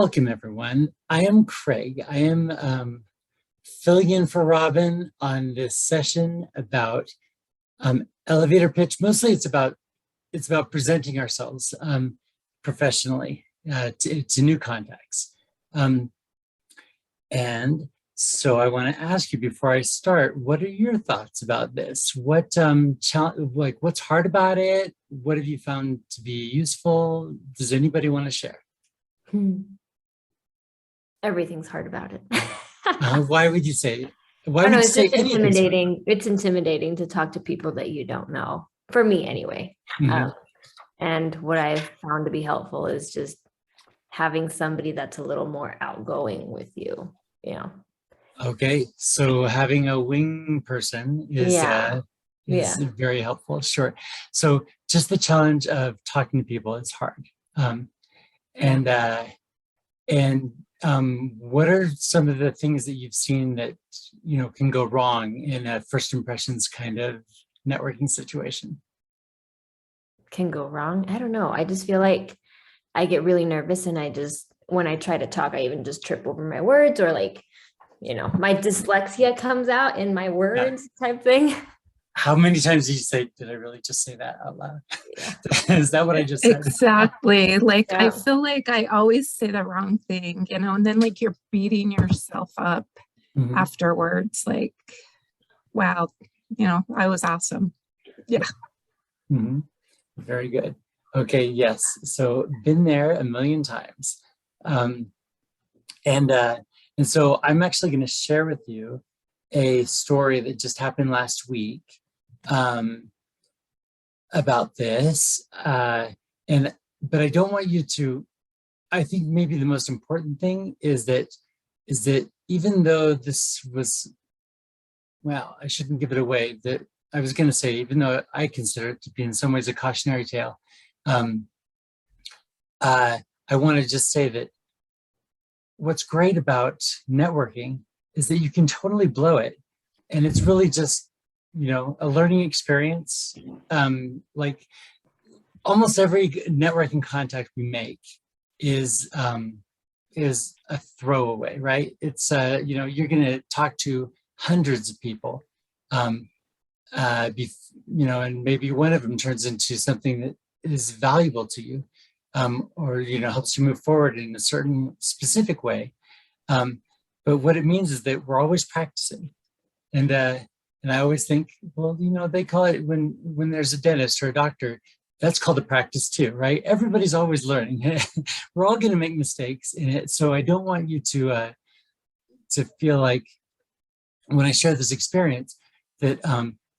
Welcome, everyone. I am Craig. I am filling in for Robin on this session about elevator pitch. Mostly, it's about presenting ourselves professionally to new contacts. And so, I want to ask you before I start: what are your thoughts about this? What what's hard about it? What have you found to be useful? Does anybody want to share? Everything's hard about it. Why would you say? Why I would know you it's say just anything's hard? intimidating. It's intimidating to talk to people that you don't know. For me, anyway. Mhm. And what I've found to be helpful is just having somebody that's a little more outgoing with you. Okay, so having a wing person is Yeah. very helpful. Sure. So just the challenge of talking to people is hard. And what are some of the things that you've seen that can go wrong in a first impressions kind of networking situation? Can go wrong. I don't know. I just feel like I get really nervous, and when I try to talk, I even just trip over my words, or my dyslexia comes out in my words type thing. How many times did you say, did I really just say that out loud? Yeah. Is that what I just said? Exactly. Like, Yeah. I feel like I always say the wrong thing, and then like you're beating yourself up afterwards. Like, wow, I was awesome. Yeah. Very good. Okay. Yes. So been there a million times. And so I'm actually going to share with you a story that just happened last week about this. But I don't want you to. I think maybe the most important thing is that even though this was, well, I shouldn't give it away. That I was going to say, even though I consider it to be in some ways a cautionary tale, I want to just say that what's great about networking is that you can totally blow it. And it's really just, a learning experience. Like almost every networking contact we make is a throwaway, right? It's, you're going to talk to hundreds of people, and maybe one of them turns into something that is valuable to you. Or helps you move forward in a certain specific way. But what it means is that we're always practicing, and I always think, well, they call it when there's a dentist or a doctor, that's called a practice too, right? Everybody's always learning. We're all going to make mistakes in it, so I don't want you to feel like when I share this experience that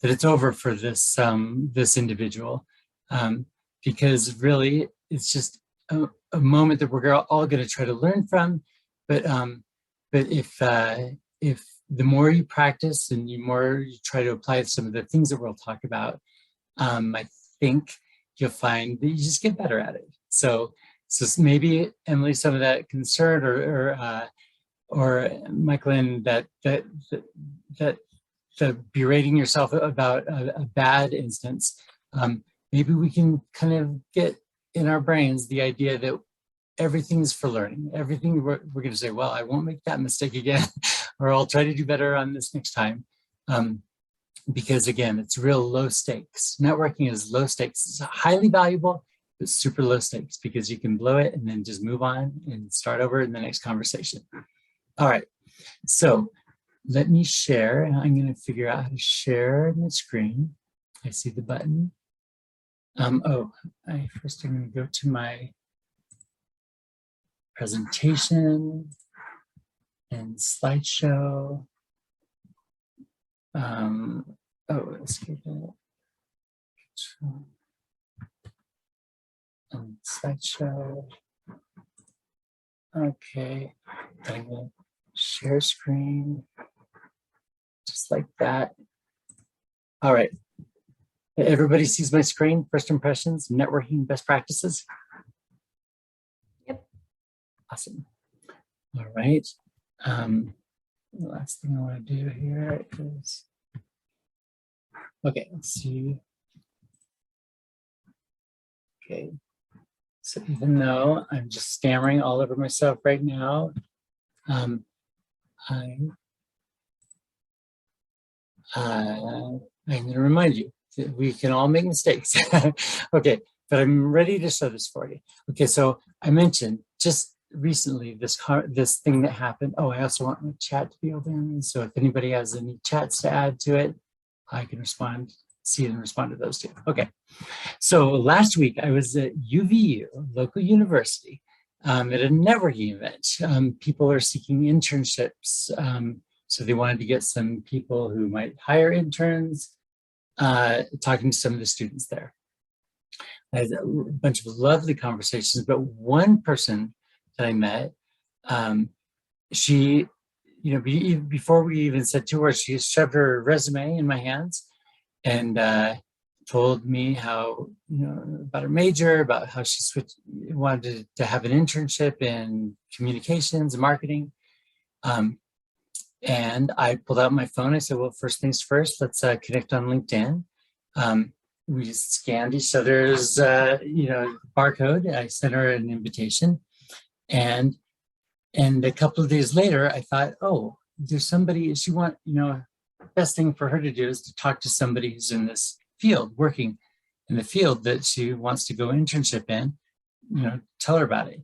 it's over for this individual, because really it's just a moment that we're all going to try to learn from. But if the more you practice and the more you try to apply some of the things that we'll talk about, I think you'll find that you just get better at it. So maybe, Emily, some of that concern or Michael, that the berating yourself about a bad instance, maybe we can kind of get in our brains the idea that everything's for learning. Everything we're going to say, well, I won't make that mistake again, or I'll try to do better on this next time. Because again, it's real low stakes. Networking is low stakes. It's highly valuable, but super low stakes because you can blow it and then just move on and start over in the next conversation. All right. So let me share, and I'm going to figure out how to share my screen. I see the button. First I'm going to go to my presentation and slideshow. Let's get that. Slideshow. Okay, I'm going to share screen, just like that. All right. Everybody sees my screen, first impressions, networking best practices? Yep. Awesome. All right. The last thing I want to do here is, okay, let's see. Okay, So even though I'm just stammering all over myself right now, I'm going to remind you that we can all make mistakes. Okay, but I'm ready to show this for you. Okay, so I mentioned just recently this thing that happened. Oh, I also want my chat to be open. So if anybody has any chats to add to it, I can see and respond to those too. Okay, so last week I was at UVU, local university, at a networking event. People are seeking internships. So they wanted to get some people who might hire interns, talking to some of the students there. I had a bunch of lovely conversations, but one person that I met, she, before we even said 2 words, she shoved her resume in my hands and told me how, about her major, about how she wanted to have an internship in communications and marketing. And I pulled out my phone. I said, well, first things first, let's connect on LinkedIn. We scanned each other's, barcode. I sent her an invitation. And a couple of days later, I thought, oh, there's somebody, best thing for her to do is to talk to somebody who's in this field, working in the field that she wants to go internship in, tell her about it.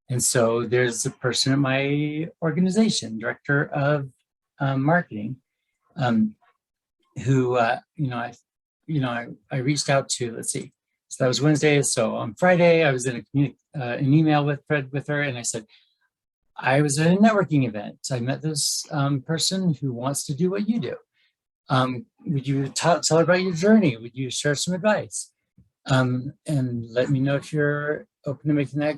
And so there's a person at my organization, director of marketing, who, I reached out to, let's see, so that was Wednesday. So on Friday, I was in an email with her, and I said, I was at a networking event. I met this person who wants to do what you do. Would you tell her about your journey? Would you share some advice? And let me know if you're open to making that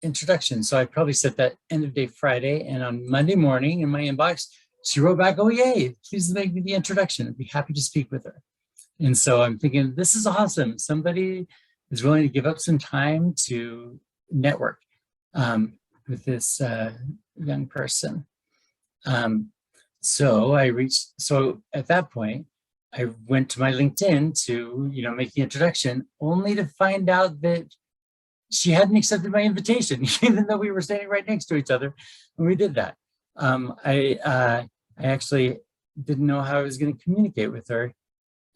introduction. So I probably set that end of day Friday, and on Monday morning in my inbox, she wrote back, oh, yay, please make me the introduction. I'd be happy to speak with her. And so I'm thinking, this is awesome. Somebody is willing to give up some time to network with this young person. So at that point, I went to my LinkedIn to, make the introduction, only to find out that she hadn't accepted my invitation, even though we were standing right next to each other when we did that. I actually didn't know how I was going to communicate with her.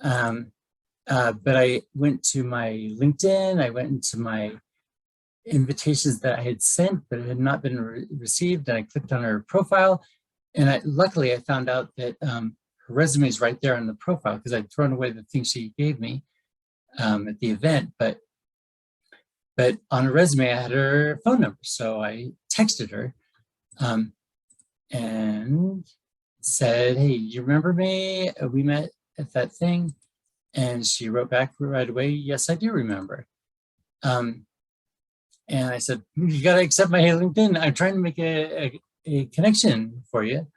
But I went to my LinkedIn, I went into my invitations that I had sent but had not been received, and I clicked on her profile, and luckily I found out that her resume is right there on the profile, because I'd thrown away the thing she gave me at the event, but on her resume I had her phone number, so I texted her and said, hey, you remember me? We met at that thing. And she wrote back right away, yes, I do remember. And I said, you got to accept my LinkedIn. I'm trying to make a connection for you.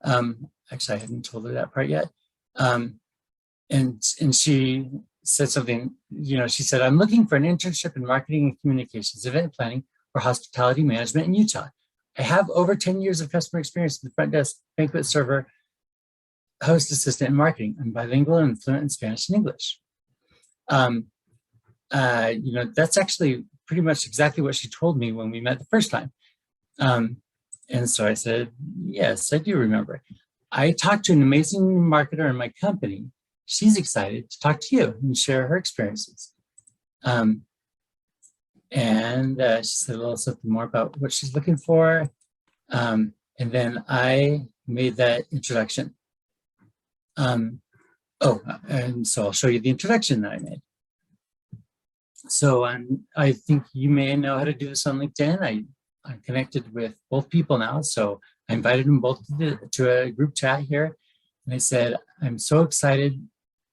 Actually, I hadn't told her that part yet. And she said something, she said, I'm looking for an internship in marketing and communications, event planning, or hospitality management in Utah. I have over 10 years of customer experience in the front desk, banquet server, host assistant in marketing. I'm bilingual and fluent in Spanish and English. That's actually pretty much exactly what she told me when we met the first time. And so I said, yes, I do remember. I talked to an amazing marketer in my company. She's excited to talk to you and share her experiences. And she said a little something more about what she's looking for. And then I made that introduction. And so I'll show you the introduction that I made. So I think you may know how to do this on LinkedIn. I'm connected with both people now, so I invited them both to a group chat here. And I said, I'm so excited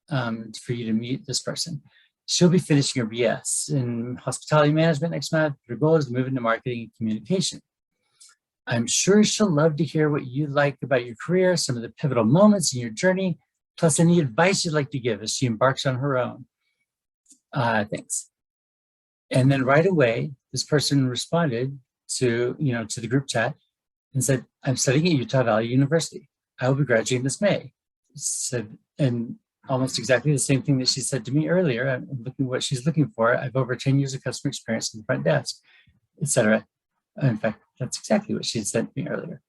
for you to meet this person. She'll be finishing her BS in hospitality management next month. Her goal is to move into marketing and communication. I'm sure she'll love to hear what you like about your career, some of the pivotal moments in your journey, plus any advice you'd like to give as she embarks on her own. Thanks. And then right away, this person responded to the group chat and said, I'm studying at Utah Valley University. I will be graduating this May. And almost exactly the same thing that she said to me earlier. I'm looking what she's looking for. I've over 10 years of customer experience in the front desk, etc. In fact, that's exactly what she had said to me earlier.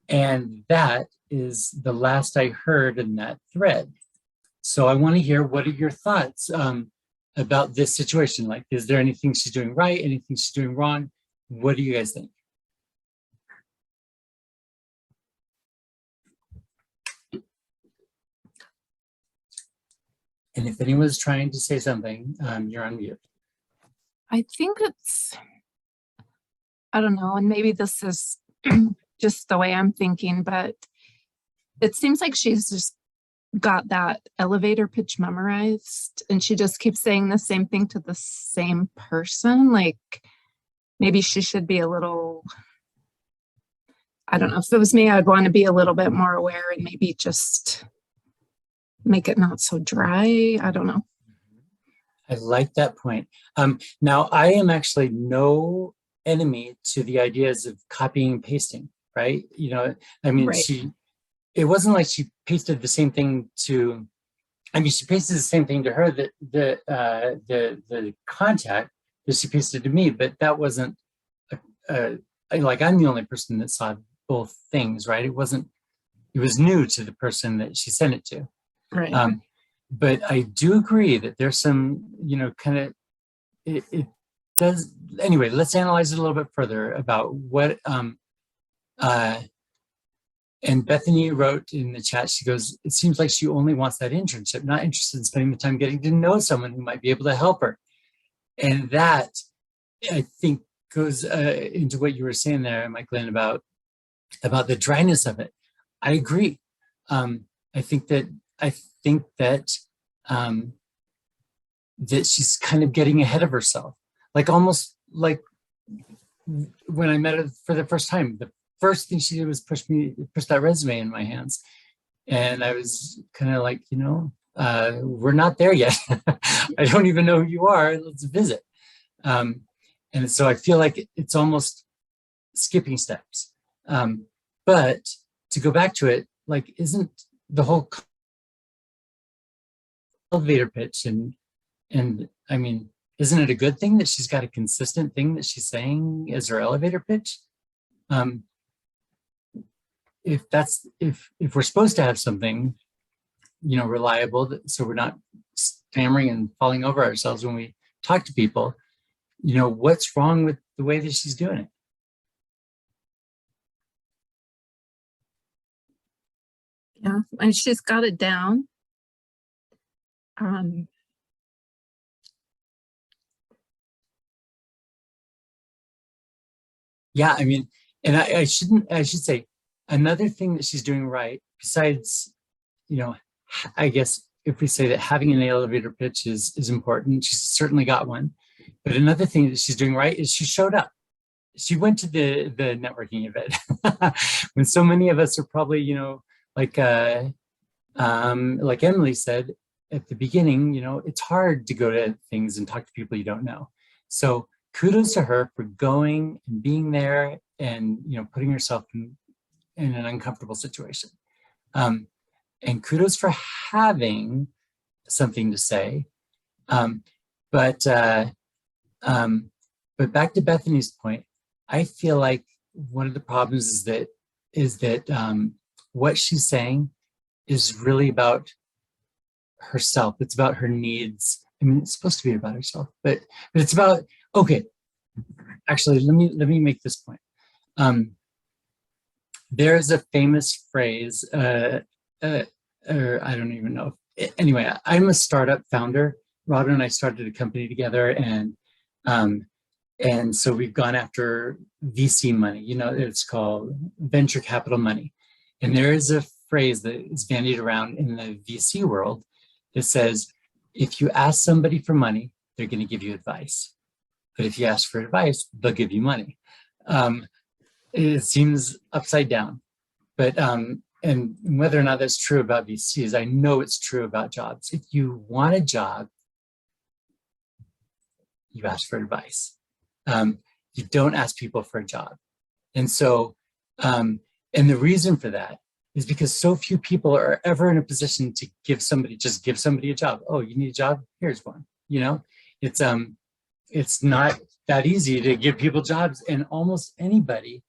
And that is the last I heard in that thread. So I want to hear, what are your thoughts about this situation? Like, is there anything she's doing right? Anything she's doing wrong? What do you guys think? And if anyone's trying to say something, you're on mute. I think it's, I don't know, and maybe this is just the way I'm thinking, but it seems like she's just got that elevator pitch memorized and she just keeps saying the same thing to the same person. Like maybe she should be a little, I don't know, if it was me, I'd want to be a little bit more aware and maybe just make it not so dry. I don't know. I like that point. Now, I am actually no enemy to the ideas of copying and pasting, right? You know, I mean, Right. it wasn't like she pasted the same thing to, I mean, she pasted the same thing to her, that the contact that she pasted to me, but that wasn't, like, I'm the only person that saw both things, right? It was new to the person that she sent it to. Right. But I do agree that there's some, you know, kind of, it does, anyway, let's analyze it a little bit further about what, and Bethany wrote in the chat, she goes, it seems like she only wants that internship, not interested in spending the time getting to know someone who might be able to help her. And that, I think, goes into what you were saying there, Mike Glenn, about the dryness of it. I agree. I think that that she's kind of getting ahead of herself, like almost like when I met her for the first time. The first thing she did was push that resume in my hands, and I was kind of like, you know, we're not there yet. I don't even know who you are. Let's visit. And so I feel like it's almost skipping steps. But to go back to it, like, isn't the whole elevator pitch and I mean, isn't it a good thing that she's got a consistent thing that she's saying as her elevator pitch? If we're supposed to have something, you know, reliable, so we're not stammering and falling over ourselves when we talk to people, you know, what's wrong with the way that she's doing it? Yeah, and she's got it down. Yeah, I mean, and I should say, another thing that she's doing right, besides, you know, I guess if we say that having an elevator pitch is important, she's certainly got one. But another thing that she's doing right is she showed up. She went to the networking event when so many of us are probably, you know, like Emily said at the beginning, you know, it's hard to go to things and talk to people you don't know. So kudos to her for going and being there and, you know, putting herself in an uncomfortable situation. And kudos for having something to say. But back to Bethany's point, I feel like one of the problems is that what she's saying is really about herself. It's about her needs. I mean, it's supposed to be about herself, but it's about, okay, actually, let me make this point. There's a famous phrase, or I don't even know. Anyway, I'm a startup founder. Robin and I started a company together, and so we've gone after VC money. You know, it's called venture capital money. And there is a phrase that is bandied around in the VC world that says, if you ask somebody for money, they're going to give you advice. But if you ask for advice, they'll give you money. It seems upside down. But and whether or not that's true about VCs, I know it's true about jobs. If you want a job, you ask for advice. You don't ask people for a job. And so, and the reason for that is because so few people are ever in a position to give somebody a job. Oh, you need a job? Here's one. You know, it's not that easy to give people jobs, and almost anybody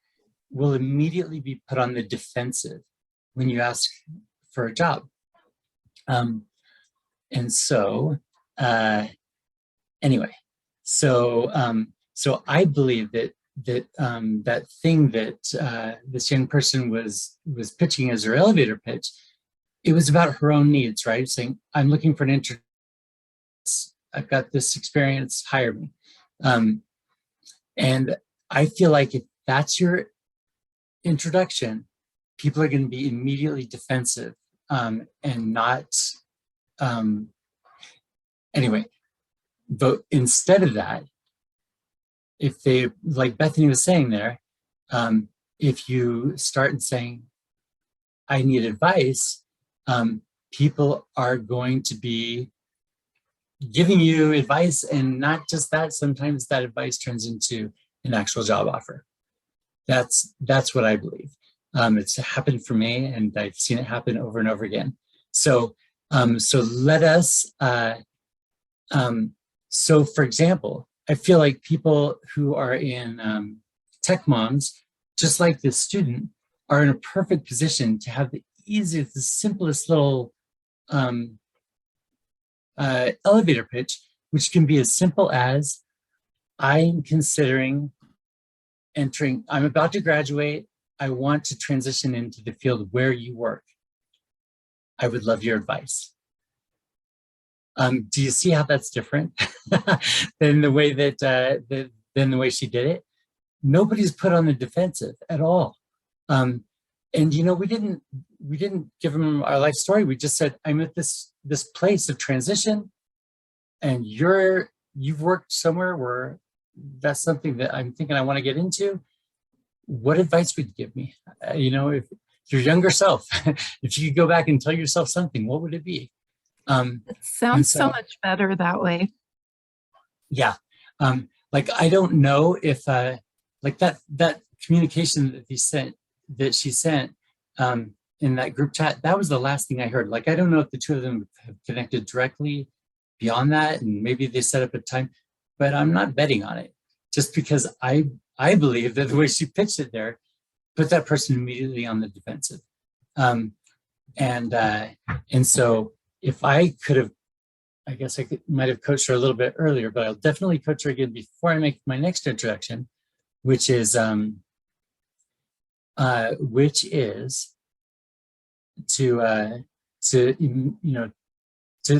will immediately be put on the defensive when you ask for a job. And so, anyway, so I believe that that thing that this young person was pitching as her elevator pitch, it was about her own needs, right? Saying, I'm looking for an intern. I've got this experience, hire me. And I feel like if that's your introduction, people are going to be immediately defensive and not, anyway, but instead of that, if they, like Bethany was saying there, if you start saying, I need advice, people are going to be giving you advice, and not just that, sometimes that advice turns into an actual job offer. That's what I believe. It's happened for me, and I've seen it happen over and over again. So let us, so for example, I feel like people who are in tech moms, just like this student, are in a perfect position to have the easiest, the simplest little elevator pitch, which can be as simple as, I'm considering entering, I'm about to graduate, I want to transition into the field where you work. I would love your advice. Do you see how that's different than the way that than the way she did it? Nobody's put on the defensive at all. And you know, we didn't give them our life story. We just said, I'm at this place of transition, and you've worked somewhere where that's something that I'm thinking I want to get into. What advice would you give me? You know, if your younger self, if you could go back and tell yourself something, what would it be? It sounds so much better that way. Yeah. Like, I don't know if like that communication that she sent in that group chat, that was the last thing I heard. Like, I don't know if the two of them have connected directly beyond that, and maybe they set up a time, but I'm not betting on it, just because I believe that the way she pitched it there put that person immediately on the defensive. And so if I could have, I guess I might have coached her a little bit earlier, but I'll definitely coach her again before I make my next introduction, which is to you know, to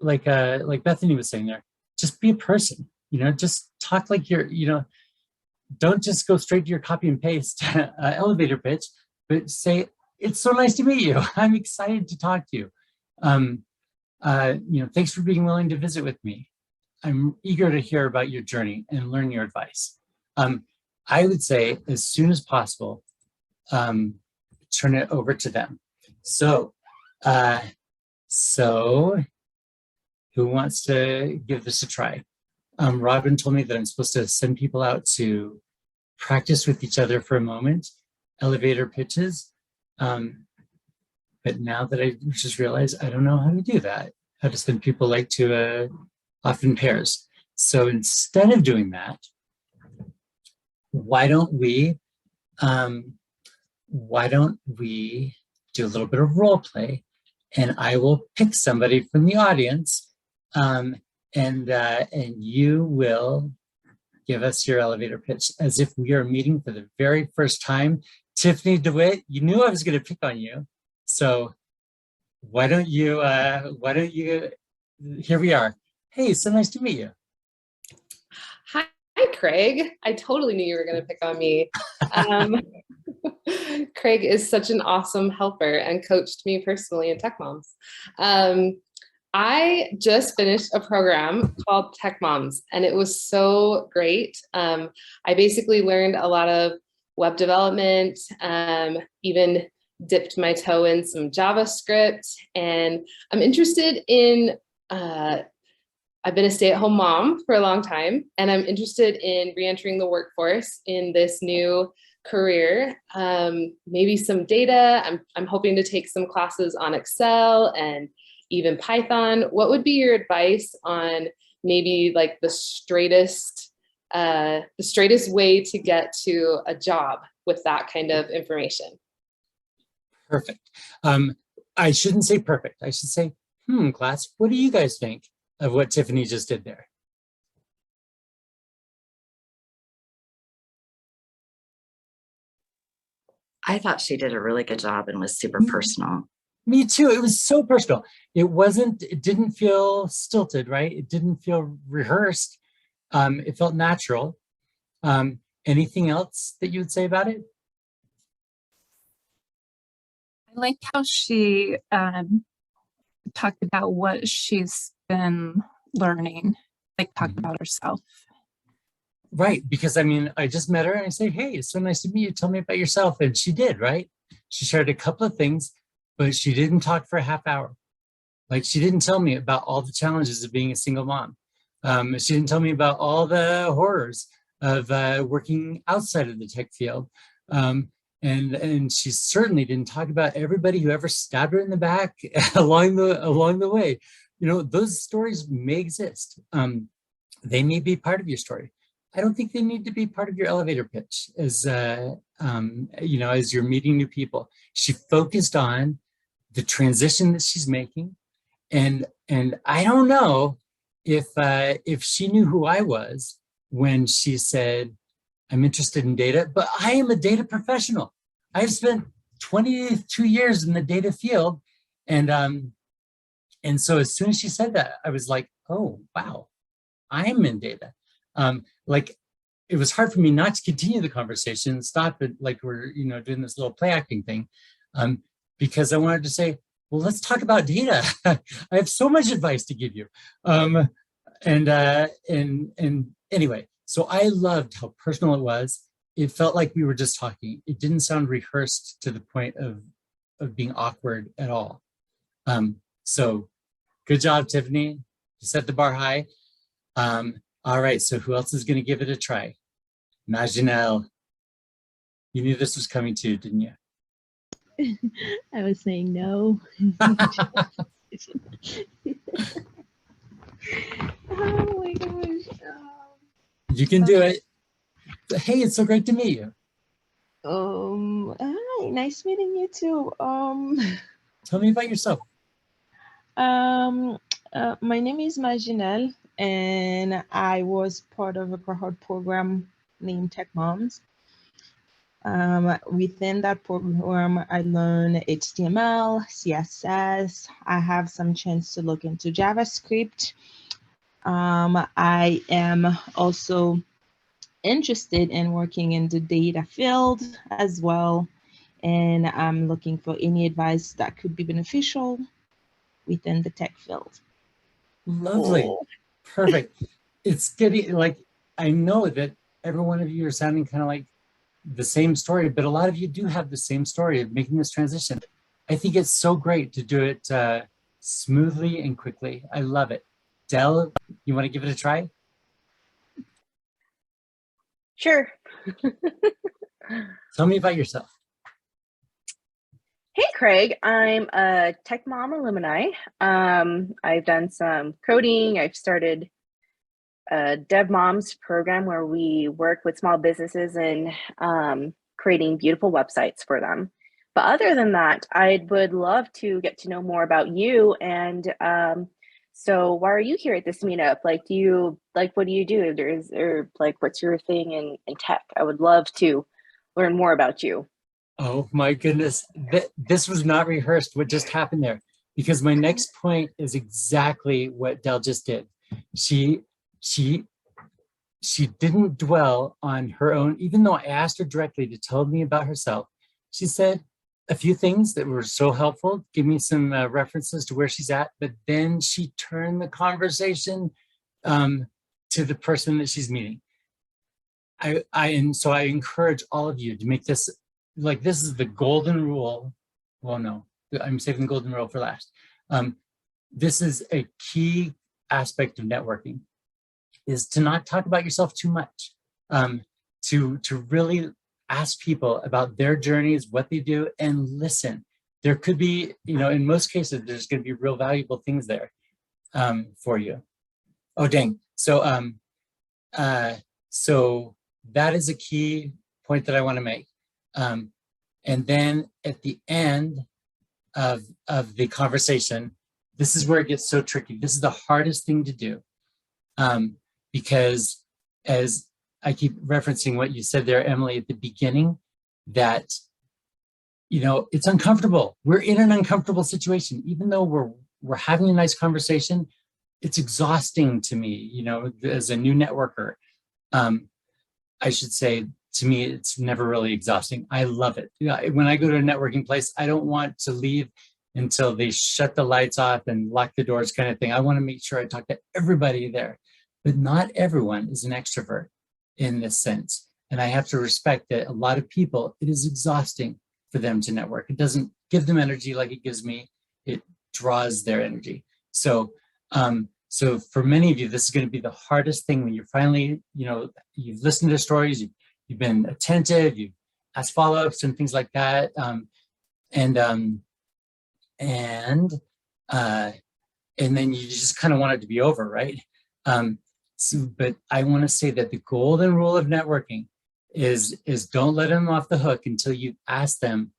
like Bethany was saying there, just be a person, you know, just talk like you're, you know, don't just go straight to your copy and paste elevator pitch, but say, it's so nice to meet you. I'm excited to talk to you. You know, thanks for being willing to visit with me. I'm eager to hear about your journey and learn your advice. I would say, as soon as possible, turn it over to them. So who wants to give this a try? Robin told me that I'm supposed to send people out to practice with each other for a moment, elevator pitches. But now that I just realized, I don't know how to do that, how to send people like to off in pairs. So instead of doing that, why don't we do a little bit of role play, and I will pick somebody from the audience, and you will give us your elevator pitch as if we are meeting for the very first time. Tiffany DeWitt, you knew I was going to pick on you. So why don't you, here we are. Hey, so nice to meet you. Hi, Craig. I totally knew you were going to pick on me. Craig is such an awesome helper and coached me personally in Tech Moms. I just finished a program called Tech Moms, and it was so great. I basically learned a lot of web development, even dipped my toe in some JavaScript, and I'm interested in, I've been a stay-at-home mom for a long time, and I'm interested in re-entering the workforce in this new career, maybe some data. I'm hoping to take some classes on Excel and even Python. What would be your advice on maybe like the straightest way to get to a job with that kind of information? Perfect. I shouldn't say perfect. I should say, class, what do you guys think of what Tiffany just did there? I thought she did a really good job and was super personal. Me too. It was so personal. It didn't feel stilted, right? It didn't feel rehearsed. It felt natural. Anything else that you would say about it? I like how she talked about what she's been learning, like talked about herself. Right, because I mean, I just met her and I say, hey, it's so nice to meet you. Tell me about yourself. And she did, right? She shared a couple of things, but she didn't talk for a half hour. Like, she didn't tell me about all the challenges of being a single mom. She didn't tell me about all the horrors of working outside of the tech field. And she certainly didn't talk about everybody who ever stabbed her in the back along the way. You know, those stories may exist. They may be part of your story. I don't think they need to be part of your elevator pitch as as you're meeting new people. She focused on the transition that she's making, and I don't know if she knew who I was when she said, I'm interested in data, but I am a data professional. I've spent 22 years in the data field. And so as soon as she said that, I was like, oh, wow, I'm in data. Like, it was hard for me not to continue the conversation, stop it like we're, doing this little play acting thing, because I wanted to say, well, let's talk about data. I have so much advice to give you. And anyway, so I loved how personal it was. It felt like we were just talking. It didn't sound rehearsed to the point of being awkward at all. So good job, Tiffany. You set the bar high. All right, so who else is going to give it a try? Majinelle. You knew this was coming too, didn't you? I was saying no. Oh my gosh. You can do it. Hey, it's so great to meet you. Hi, nice meeting you too. Tell me about yourself. My name is Majinelle, and I was part of a cohort program named Tech Moms. Within that program, I learned HTML, CSS. I have some chance to look into JavaScript. I am also interested in working in the data field as well, and I'm looking for any advice that could be beneficial within the tech field. Lovely. Oh. Perfect. It's getting like, I know that every one of you are sounding kind of like the same story, but a lot of you do have the same story of making this transition. I think it's so great to do it smoothly and quickly. I love it. Del, you want to give it a try? Sure. Tell me about yourself. Hey, Craig. I'm a Tech Mom alumni. I've done some coding. I've started a Dev Moms program where we work with small businesses and creating beautiful websites for them. But other than that, I would love to get to know more about you. And so why are you here at this meetup? Like, what do you do? What's your thing in tech? I would love to learn more about you. Oh my goodness. This was not rehearsed, what just happened there, because my next point is exactly what Del just did. She didn't dwell on her own, even though I asked her directly to tell me about herself. She said a few things that were so helpful, give me some references to where she's at, but then she turned the conversation to the person that she's meeting. And so I encourage all of you to make this, like, this is the golden rule. Well, no, I'm saving the golden rule for last. This is a key aspect of networking, is to not talk about yourself too much, to really ask people about their journeys, what they do, and listen. There could be, in most cases, there's going to be real valuable things there for you. Oh, dang. So that is a key point that I want to make. And then at the end of the conversation, this is where it gets so tricky. This is the hardest thing to do, because as I keep referencing what you said there, Emily, at the beginning, that, it's uncomfortable. We're in an uncomfortable situation. Even though we're having a nice conversation, it's exhausting to me, as a new networker. I should say, to me, it's never really exhausting. I love it. When I go to a networking place, I don't want to leave until they shut the lights off and lock the doors kind of thing. I want to make sure I talk to everybody there. But not everyone is an extrovert in this sense. And I have to respect that a lot of people, it is exhausting for them to network. It doesn't give them energy like it gives me. It draws their energy. So for many of you, this is going to be the hardest thing when you're finally, you've listened to stories, you've been attentive, you've asked follow-ups and things like that. And then you just kind of want it to be over, right? But I want to say that the golden rule of networking is don't let them off the hook until you ask them,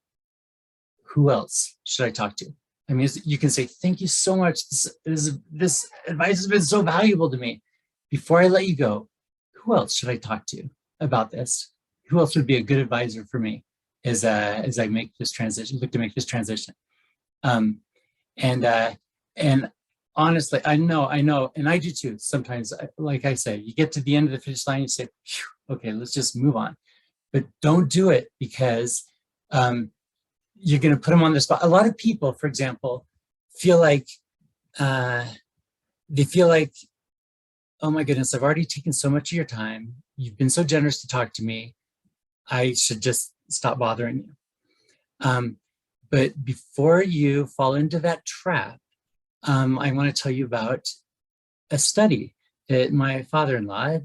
who else should I talk to? I mean, you can say, thank you so much. This advice has been so valuable to me. Before I let you go, who else should I talk to about this? Who else would be a good advisor for me as I make this transition, look to make this transition? And honestly, I know, and I do too. Sometimes, like I say, you get to the end of the finish line, you say, okay, let's just move on. But don't do it because you're going to put them on the spot. A lot of people, for example, feel like, oh my goodness, I've already taken so much of your time. You've been so generous to talk to me. I should just stop bothering you. But before you fall into that trap, I want to tell you about a study that my father-in-law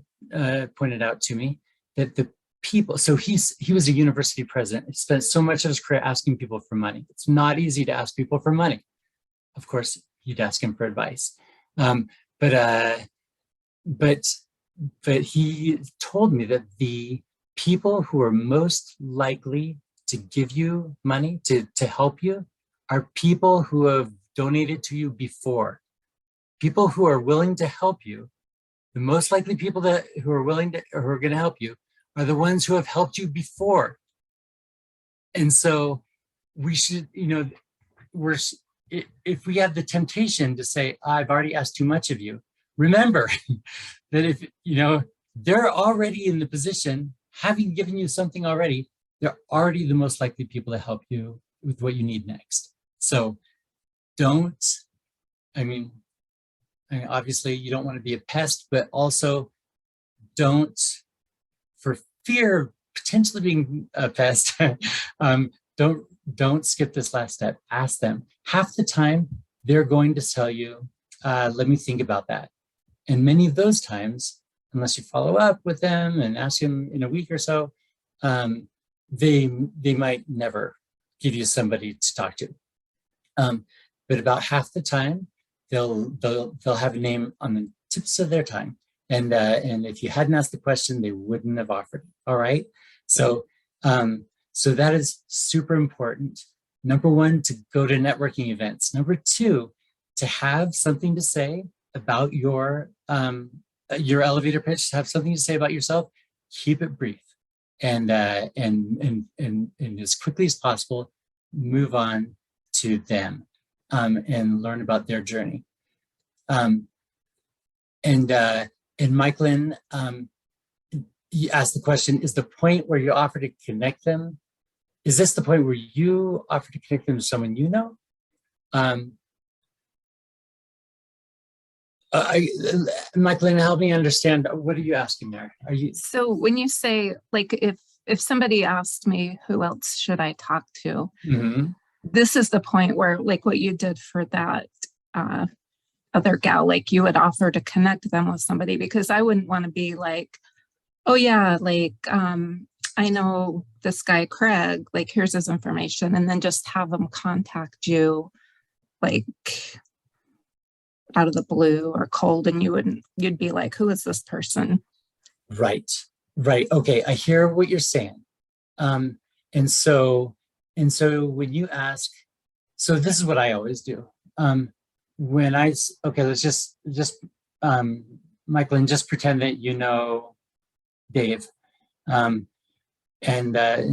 pointed out to me, that the people, so he was a university president. He spent so much of his career asking people for money. It's not easy to ask people for money. Of course, you'd ask him for advice. But he told me that the people who are most likely to give you money, to help you, are people who have donated to you before. People who are willing to help you, the most likely people who are going to help you are the ones who have helped you before. And so we should, if we have the temptation to say, I've already asked too much of you, remember that if, they're already in the position, having given you something already, they're already the most likely people to help you with what you need next. So obviously you don't want to be a pest, but also don't, for fear of potentially being a pest, don't skip this last step. Ask them. Half the time, they're going to tell you, let me think about that. And many of those times, unless you follow up with them and ask them in a week or so, they might never give you somebody to talk to. But about half the time, they'll have a name on the tips of their tongue. And if you hadn't asked the question, they wouldn't have offered it. All right. So that is super important. Number one, to go to networking events. Number two, to have something to say about your elevator pitch, have something to say about yourself. Keep it brief, and as quickly as possible, move on to them and learn about their journey. And Michaelin, you asked the question, is the point where you offer to connect them, is this the point where you offer to connect them to someone you know? Michaelin, help me understand, what are you asking there? So when you say, like, if somebody asked me, who else should I talk to? Mm-hmm. This is the point where, like what you did for that other gal, like you would offer to connect them with somebody, because I wouldn't want to be like, oh yeah, like I know this guy, Craig, like, here's his information, and then just have him contact you, like, out of the blue or cold, and you'd be like, who is this person? Right. Okay, I hear what you're saying. And so when you ask, so this is what I always do. Let's just Michael, and just pretend that you know Dave. And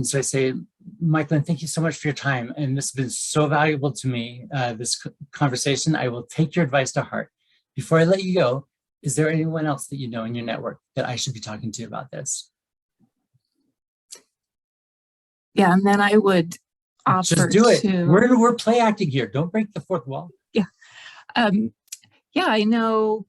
so I say, Michael, thank you so much for your time. And this has been so valuable to me, this conversation. I will take your advice to heart. Before I let you go, is there anyone else that you know in your network that I should be talking to about this? Yeah, and then I would offer Just do it. to. We're play acting here. Don't break the fourth wall. Yeah. Yeah, I know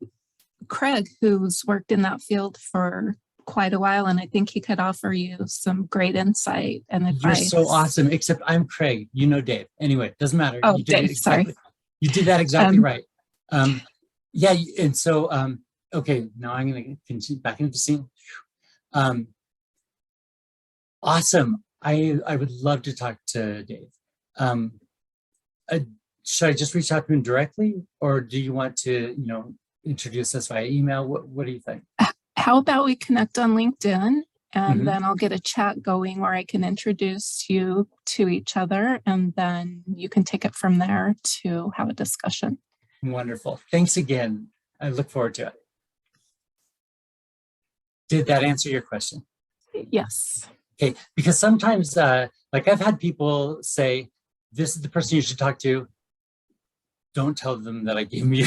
Craig, who's worked in that field for quite a while, and I think he could offer you some great insight and advice. You're so awesome, except I'm Craig. You know Dave. Anyway, doesn't matter. Oh, you did Dave, exactly, sorry. You did that exactly right. Yeah, and so, okay, now I'm going to continue back into the scene. Awesome. I would love to talk to Dave. Should I just reach out to him directly, or do you want to, introduce us via email? What do you think? How about we connect on LinkedIn, and then I'll get a chat going where I can introduce you to each other, and then you can take it from there to have a discussion. Wonderful. Thanks again. I look forward to it. Did that answer your question? Yes. Okay, because sometimes, like I've had people say, this is the person you should talk to. Don't tell them that I gave you,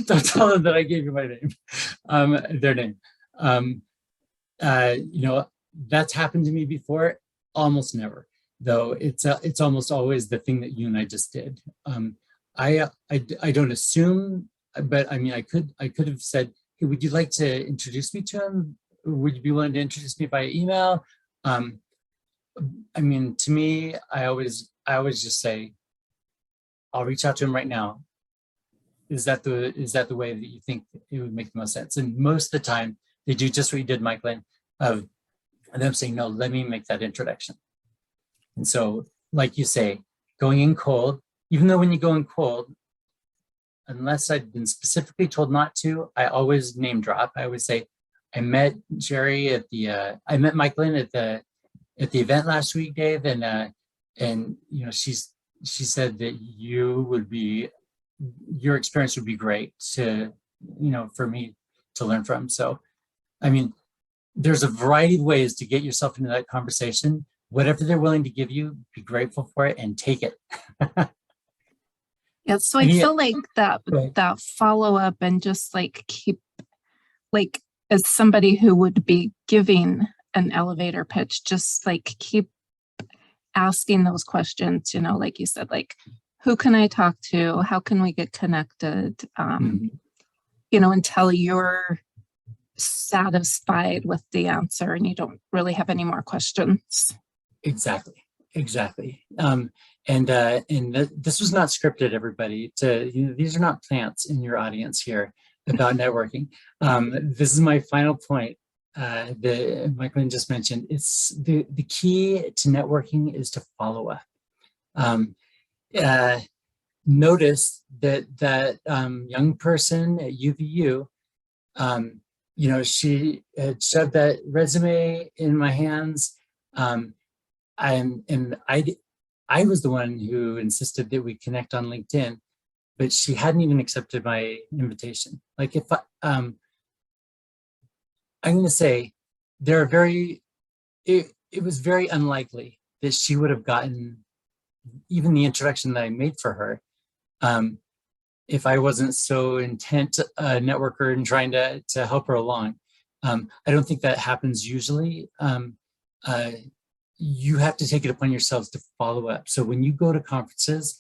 don't tell them that I gave you my name, their name. That's happened to me before, almost never, though it's almost always the thing that you and I just did. I don't assume, but I mean, I could have said, hey, would you like to introduce me to him? Would you be willing to introduce me via email? I mean, to me, I always just say, I'll reach out to him right now. Is that the way that you think it would make the most sense? And most of the time, they do just what you did, Michael, of them saying, no, let me make that introduction. And so, like you say, going in cold, even though when you go in cold, unless I've been specifically told not to, I always name drop. I always say, I met Jerry I met Michael at the event last week, Dave, and she said that your experience would be great for me to learn from. So, I mean, there's a variety of ways to get yourself into that conversation. Whatever they're willing to give you, be grateful for it and take it. Yeah, so I feel like that follow up and just like keep, like, as somebody who would be giving an elevator pitch, just like keep asking those questions, like you said, like, who can I talk to? How can we get connected? Until you're satisfied with the answer and you don't really have any more questions. Exactly. This was not scripted, everybody. These are not plants in your audience here about networking. This is my final point that Michael just mentioned. It's the key to networking is to follow up. Notice that young person at UVU, she had shoved that resume in my hands. I was the one who insisted that we connect on LinkedIn, but she hadn't even accepted my invitation. Like I'm going to say it was very unlikely that she would have gotten even the introduction that I made for her if I wasn't so intent networker and trying to help her along. I don't think that happens usually. You have to take it upon yourselves to follow up. So when you go to conferences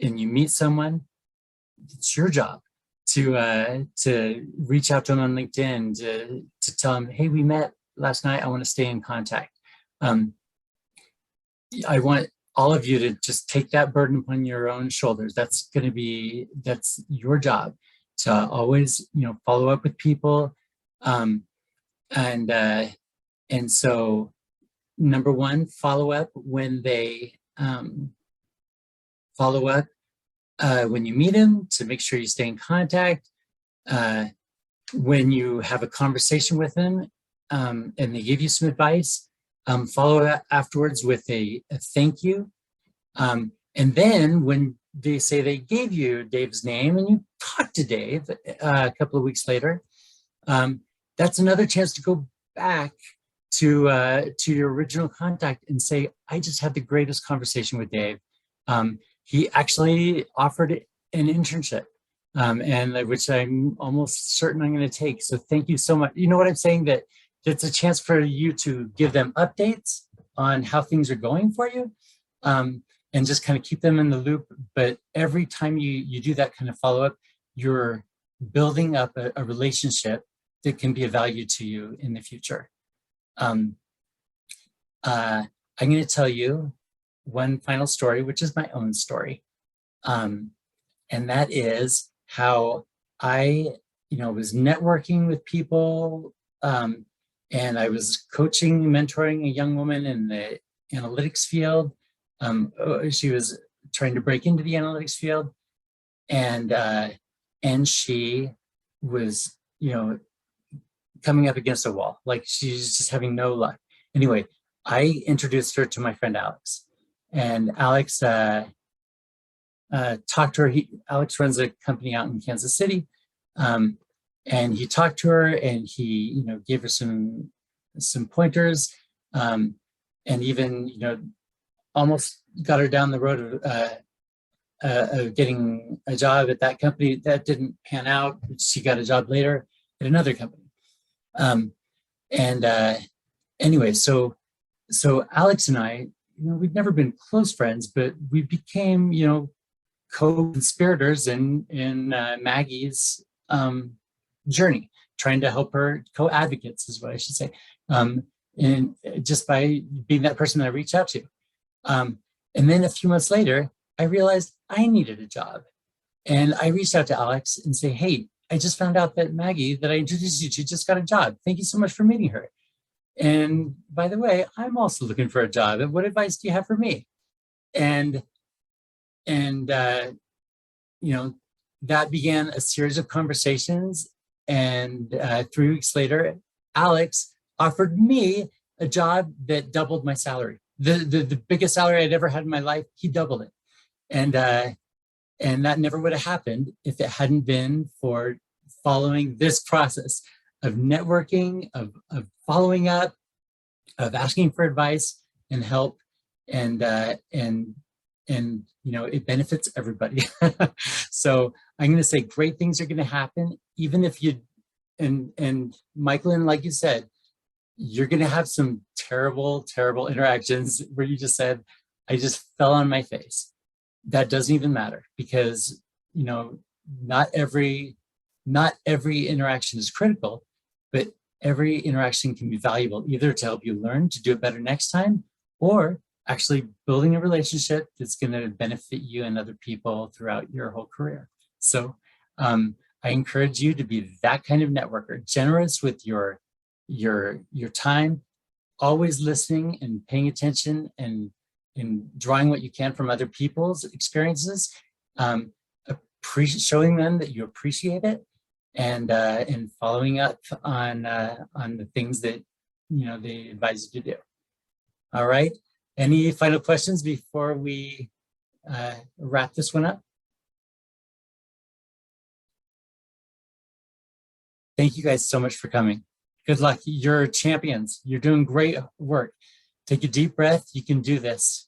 and you meet someone, it's your job to reach out to them on LinkedIn, to tell them, hey, we met last night. I want to stay in contact. I want all of you to just take that burden upon your own shoulders. That's your job to always, follow up with people. And so number one, follow up when they follow up when you meet them to make sure you stay in contact. When you have a conversation with them and they give you some advice, follow up afterwards with a thank you. And then when they say they gave you Dave's name and you talk to Dave a couple of weeks later, that's another chance to go back to your original contact and say, I just had the greatest conversation with Dave. He actually offered an internship, and which I'm almost certain I'm going to take. So thank you so much. You know what I'm saying? That it's a chance for you to give them updates on how things are going for you, and just kind of keep them in the loop. But every time you do that kind of follow up, you're building up a relationship that can be of value to you in the future. I'm going to tell you one final story, which is my own story. And that is how I, was networking with people, and I was coaching, mentoring a young woman in the analytics field. She was trying to break into the analytics field, and she was, coming up against a wall. Like, she's just having no luck. Anyway, I introduced her to my friend Alex, and Alex talked to her. Alex runs a company out in Kansas City, and he talked to her, and he, gave her some pointers, and even, almost got her down the road of getting a job at that company. That didn't pan out. She got a job later at another company. Anyway, so Alex and I, we'd never been close friends, but we became, co-conspirators in Maggie's journey, trying to help her, co-advocates is what I should say, and just by being that person that I reached out to. And then a few months later, I realized I needed a job, and I reached out to Alex and say, hey, I just found out that Maggie that I introduced you to just got a job. Thank you so much for meeting her. And by the way, I'm also looking for a job. What advice do you have for me? And that began a series of conversations. And 3 weeks later, Alex offered me a job that doubled my salary. The biggest salary I'd ever had in my life, he doubled it. And that never would have happened if it hadn't been for following this process of networking, of following up, of asking for advice and help, and it benefits everybody. So I'm going to say great things are going to happen, even if you, and Michael, like you said, you're going to have some terrible, terrible interactions where you just said, I just fell on my face. That doesn't even matter, because not every interaction is critical, but every interaction can be valuable, either to help you learn to do it better next time, or actually building a relationship that's going to benefit you and other people throughout your whole career. So I encourage you to be that kind of networker, generous with your time, always listening and paying attention, and drawing what you can from other people's experiences, showing them that you appreciate it, and following up on the things that they advise you to do. All right. Any final questions before we wrap this one up? Thank you guys so much for coming. Good luck. You're champions. You're doing great work. Take a deep breath. You can do this.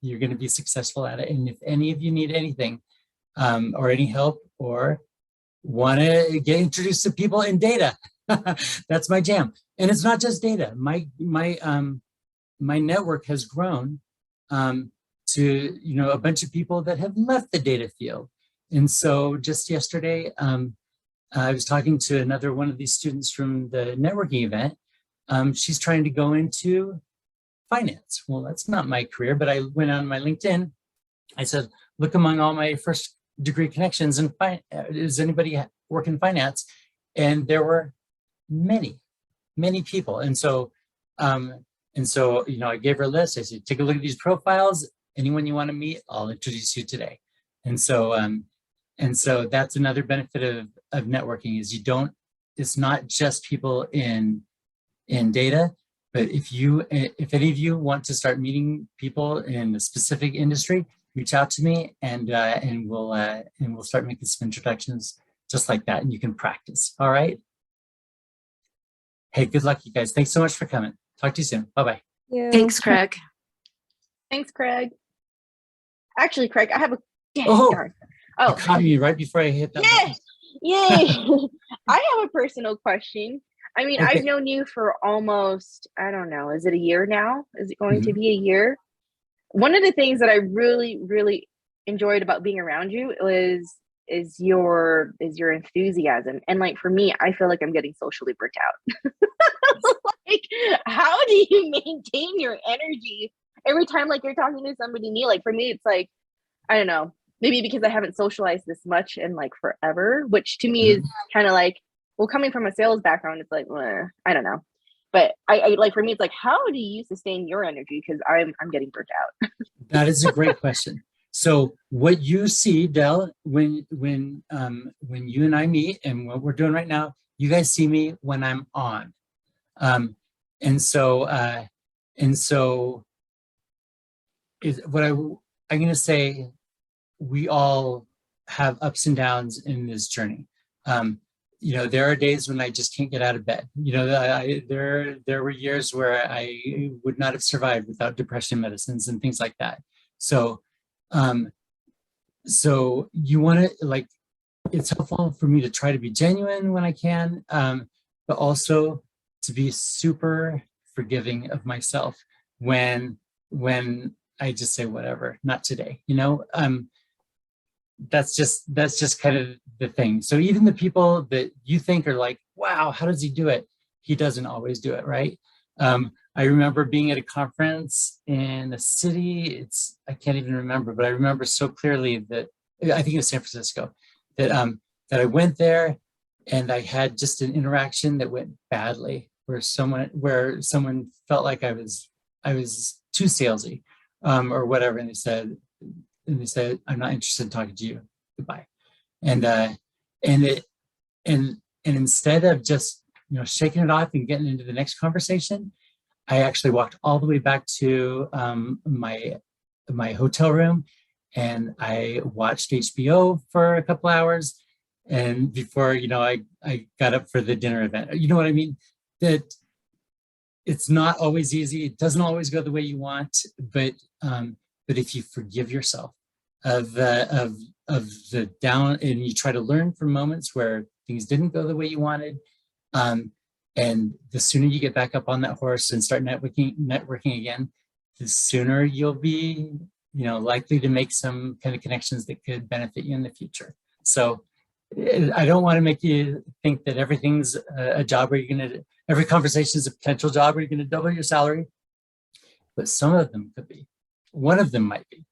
You're going to be successful at it. And if any of you need anything, or any help, or want to get introduced to people in data, that's my jam. And it's not just data. My network has grown to a bunch of people that have left the data field. And so just yesterday, I was talking to another one of these students from the networking event. She's trying to go into finance. Well, that's not my career, but I went on my LinkedIn. I said, look among all my first degree connections, and does anybody work in finance? And there were many, many people. And so And so, you know, I gave her a list. I said, take a look at these profiles. Anyone you want to meet, I'll introduce you today. And so that's another benefit of networking is it's not just people in data, but if any of you want to start meeting people in a specific industry, reach out to me and we'll start making some introductions just like that, and you can practice. All right. Hey, good luck, you guys. Thanks so much for coming. Talk to you soon. Bye-bye. Thanks, Craig. Thanks, Craig. Actually, Craig, I have a darn. You caught me right before I hit that button. Yay! I have a personal question. I mean, Okay. I've known you for almost, I don't know, is it a year now? Is it going to be a year? One of the things that I really, really enjoyed about being around you is your enthusiasm. And like for me, I feel like I'm getting socially burnt out. Like, how do you maintain your energy every time like you're talking to somebody new? Like for me, it's like, I don't know, maybe because I haven't socialized this much in like forever, which to me is kind of like, well, coming from a sales background, it's like, I don't know. But I like for me, it's like, how do you sustain your energy? Because I'm getting burnt out. That is a great question. So what you see, Del, when you and I meet and what we're doing right now, you guys see me when I'm on. And so is what I'm going to say, we all have ups and downs in this journey. You know, there are days when I just can't get out of bed. You know, there were years where I would not have survived without depression medicines and things like that. So, so you want to, like, it's helpful for me to try to be genuine when I can, but also to be super forgiving of myself when I just say whatever, not today, you know. That's just kind of the thing. So even the people that you think are like, wow, how does he do it? He doesn't always do it, right? I remember being at a conference in a city, I can't even remember, but I remember so clearly that, I think it was San Francisco, that I went there and I had just an interaction that went badly, where someone felt like I was too salesy, or whatever, and they said, I'm not interested in talking to you. Goodbye. And instead of just, you know, shaking it off and getting into the next conversation, I actually walked all the way back to my hotel room, and I watched HBO for a couple hours. And before, you know, I got up for the dinner event. You know what I mean? That it's not always easy. It doesn't always go the way you want, but if you forgive yourself of the down, and you try to learn from moments where things didn't go the way you wanted, and the sooner you get back up on that horse and start networking again, the sooner you'll be, you know, likely to make some kind of connections that could benefit you in the future. So I don't want to make you think that everything's a job where every conversation is a potential job where you're going to double your salary, but some of them could be. One of them might be.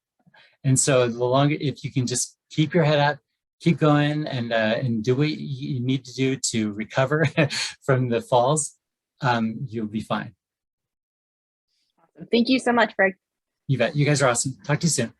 And so the longer, if you can just keep your head up, keep going, and do what you need to do to recover from the falls, you'll be fine. Awesome. Thank you so much, Greg. You bet. You guys are awesome. Talk to you soon.